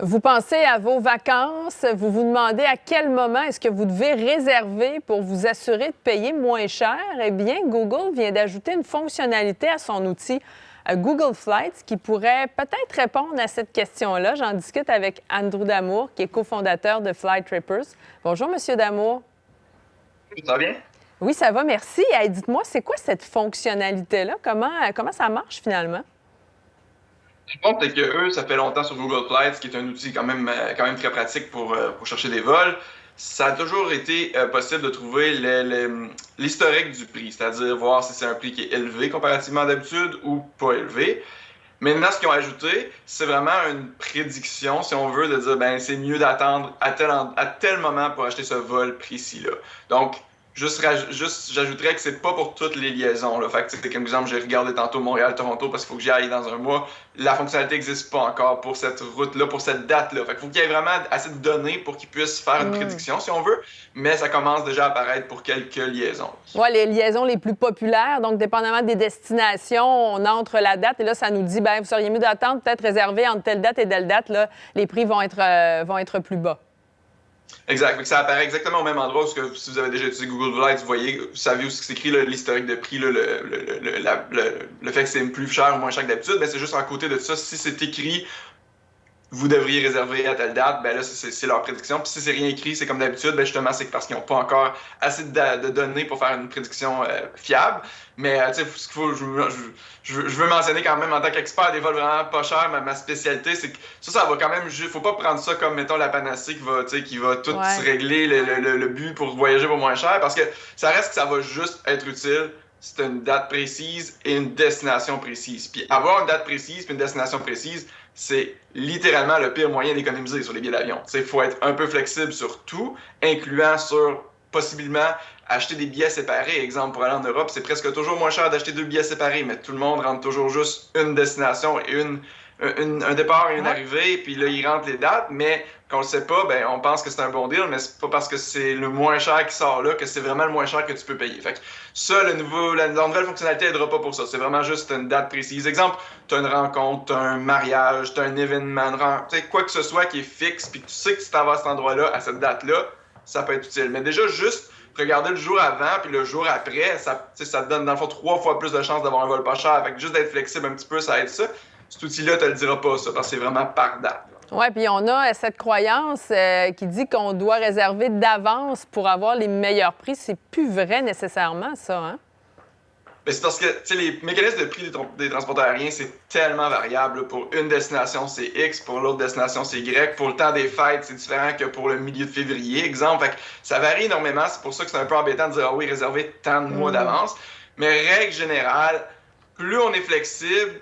Vous pensez à vos vacances, vous vous demandez à quel moment est-ce que vous devez réserver pour vous assurer de payer moins cher. Eh bien, Google vient d'ajouter une fonctionnalité à son outil Google Flights qui pourrait peut-être répondre à cette question-là. J'en discute avec Andrew Damour, qui est cofondateur de Flight Trippers. Bonjour, Monsieur Damour. Ça va bien? Oui, ça va, merci. Hey, dites-moi, c'est quoi cette fonctionnalité-là? Comment ça marche finalement? Je pense que eux, ça fait longtemps sur Google Flights, qui est un outil quand même très pratique pour chercher des vols. Ça a toujours été possible de trouver l'historique du prix, c'est-à-dire voir si c'est un prix qui est élevé comparativement à d'habitude ou pas élevé. Maintenant, ce qu'ils ont ajouté, c'est vraiment une prédiction, si on veut, de dire ben c'est mieux d'attendre à tel moment pour acheter ce vol précis-là. Donc, j'ajouterais que c'est pas pour toutes les liaisons. Là. Fait que, comme exemple, j'ai regardé tantôt Montréal-Toronto parce qu'il faut que j'y aille dans un mois. La fonctionnalité n'existe pas encore pour cette route-là, pour cette date-là. Fait qu'il faut qu'il y ait vraiment assez de données pour qu'ils puissent faire une prédiction, si on veut. Mais ça commence déjà à apparaître pour quelques liaisons. Oui, les liaisons les plus populaires. Donc, dépendamment des destinations, on entre la date et là, ça nous dit, bien, vous seriez mieux d'attendre, peut-être réserver entre telle date et telle date. Là, les prix vont être plus bas. Exact. Donc, ça apparaît exactement au même endroit où si vous avez déjà utilisé Google Flights, vous savez où c'est écrit l'historique de prix, le fait que c'est plus cher ou moins cher que d'habitude, mais c'est juste à côté de ça. Si c'est écrit vous devriez réserver à telle date, ben là, c'est leur prédiction. Puis si c'est rien écrit, c'est comme d'habitude, ben justement, c'est parce qu'ils n'ont pas encore assez de données pour faire une prédiction fiable. Mais tu sais, ce qu'il faut, je veux mentionner quand même en tant qu'expert des vols vraiment pas chers, ma spécialité, c'est que ça va quand même, faut pas prendre ça comme, mettons, la panacée qui va tout régler le but pour voyager pour moins cher, parce que ça reste que ça va juste être utile. C'est une date précise et une destination précise. Puis avoir une date précise et une destination précise, c'est littéralement le pire moyen d'économiser sur les billets d'avion. Il faut être un peu flexible sur tout, incluant sur possiblement acheter des billets séparés. Exemple, pour aller en Europe, c'est presque toujours moins cher d'acheter 2 billets séparés, mais tout le monde rentre toujours juste une destination et un départ et une arrivée, puis là, ils rentrent les dates, mais quand on le sait pas, ben, on pense que c'est un bon deal, mais c'est pas parce que c'est le moins cher qui sort là que c'est vraiment le moins cher que tu peux payer. Fait que ça, la nouvelle fonctionnalité aidera pas pour ça. C'est vraiment juste une date précise. Exemple, tu as une rencontre, tu as un mariage, tu as un événement, quoi que ce soit qui est fixe, puis que tu sais que tu t'en vas à cet endroit-là, à cette date-là, ça peut être utile. Mais déjà, juste regarder le jour avant puis le jour après, ça te donne dans le fond 3 fois plus de chances d'avoir un vol pas cher. Fait que juste d'être flexible un petit peu, ça aide ça. Cet outil-là, tu ne le dira pas, ça, parce que c'est vraiment par date. Oui, puis on a cette croyance qui dit qu'on doit réserver d'avance pour avoir les meilleurs prix. C'est plus vrai nécessairement, ça, hein? Mais c'est parce que les mécanismes de prix des transporteurs aériens, c'est tellement variable. Là. Pour une destination, c'est X, pour l'autre destination, c'est Y. Pour le temps des fêtes, c'est différent que pour le milieu de février, exemple. Fait que ça varie énormément. C'est pour ça que c'est un peu embêtant de dire ah oui, réserver tant de mois d'avance. Mais règle générale, plus on est flexible,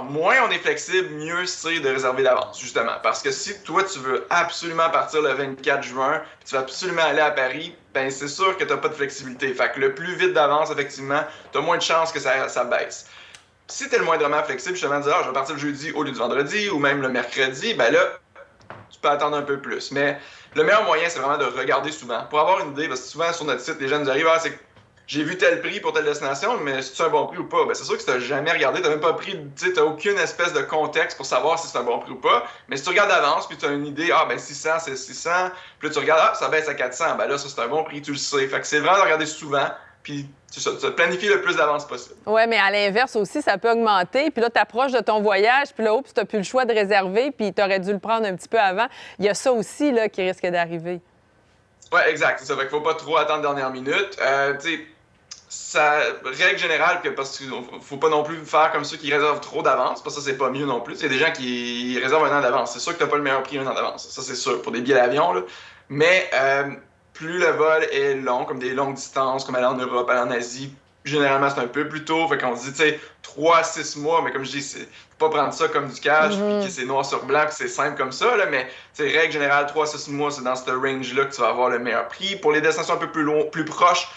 moins on est flexible, mieux c'est de réserver d'avance, justement. Parce que si toi, tu veux absolument partir le 24 juin, puis tu veux absolument aller à Paris, ben c'est sûr que tu n'as pas de flexibilité. Fait que le plus vite d'avance, effectivement, tu as moins de chances que ça baisse. Si tu es le moindrement flexible, justement, de dire je vais partir le jeudi au lieu du vendredi, ou même le mercredi, ben là, tu peux attendre un peu plus. Mais le meilleur moyen, c'est vraiment de regarder souvent. Pour avoir une idée, parce que souvent sur notre site, les gens nous arrivent, c'est j'ai vu tel prix pour telle destination, mais c'est un bon prix ou pas? Ben, c'est sûr que si tu n'as jamais regardé, tu n'as même pas pris, tu n'as aucune espèce de contexte pour savoir si c'est un bon prix ou pas. Mais si tu regardes d'avance, puis tu as une idée, ben 600, c'est 600, puis là tu regardes, ça baisse à 400, ben là, ça c'est un bon prix, tu le sais. Fait que c'est vraiment de regarder souvent, puis tu planifies le plus d'avance possible. Oui, mais à l'inverse aussi, ça peut augmenter. Puis là, tu approches de ton voyage, puis là, tu n'as plus le choix de réserver, puis tu aurais dû le prendre un petit peu avant. Il y a ça aussi là, qui risque d'arriver. Oui, exact. C'est ça. Fait qu'il ne faut pas trop attendre dernière minute. Règle générale, parce qu'il ne faut pas non plus faire comme ceux qui réservent trop d'avance, parce que ça, c'est pas mieux non plus. Il y a des gens qui réservent un an d'avance. C'est sûr que tu n'as pas le meilleur prix un an d'avance. Ça, c'est sûr, pour des billets d'avion. Là. Mais plus le vol est long, comme des longues distances, comme aller en Europe, aller en Asie, généralement, c'est un peu plus tôt. Fait qu'on se dit, tu sais, 3 à 6 mois, mais comme je dis, faut pas prendre ça comme du cash, puis que c'est noir sur blanc, puis c'est simple comme ça, là, mais, tu sais, règle générale, 3 à 6 mois, c'est dans ce range-là que tu vas avoir le meilleur prix. Pour les destinations un peu plus proches,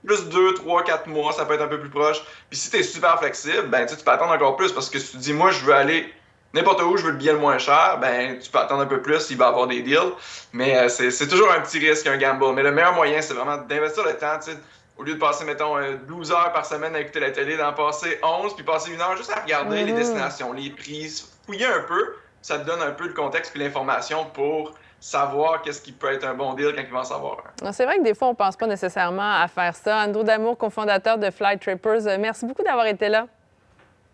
plus 2, 3, 4 mois, ça peut être un peu plus proche. Puis si tu es super flexible, ben tu peux attendre encore plus parce que si tu dis, moi, je veux aller n'importe où, je veux le billet le moins cher, ben tu peux attendre un peu plus, il va y avoir des deals. Mais c'est toujours un petit risque, un gamble. Mais le meilleur moyen, c'est vraiment d'investir le temps, tu sais. Au lieu de passer, mettons, 12 heures par semaine à écouter la télé, d'en passer 11, puis passer 1 heure juste à regarder les destinations, les prix, fouiller un peu, ça te donne un peu le contexte puis l'information pour savoir qu'est-ce qui peut être un bon deal quand il va en savoir un. C'est vrai que des fois, on ne pense pas nécessairement à faire ça. Andrew Damour, cofondateur de Flytrippers, merci beaucoup d'avoir été là.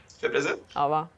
Ça fait plaisir. Au revoir.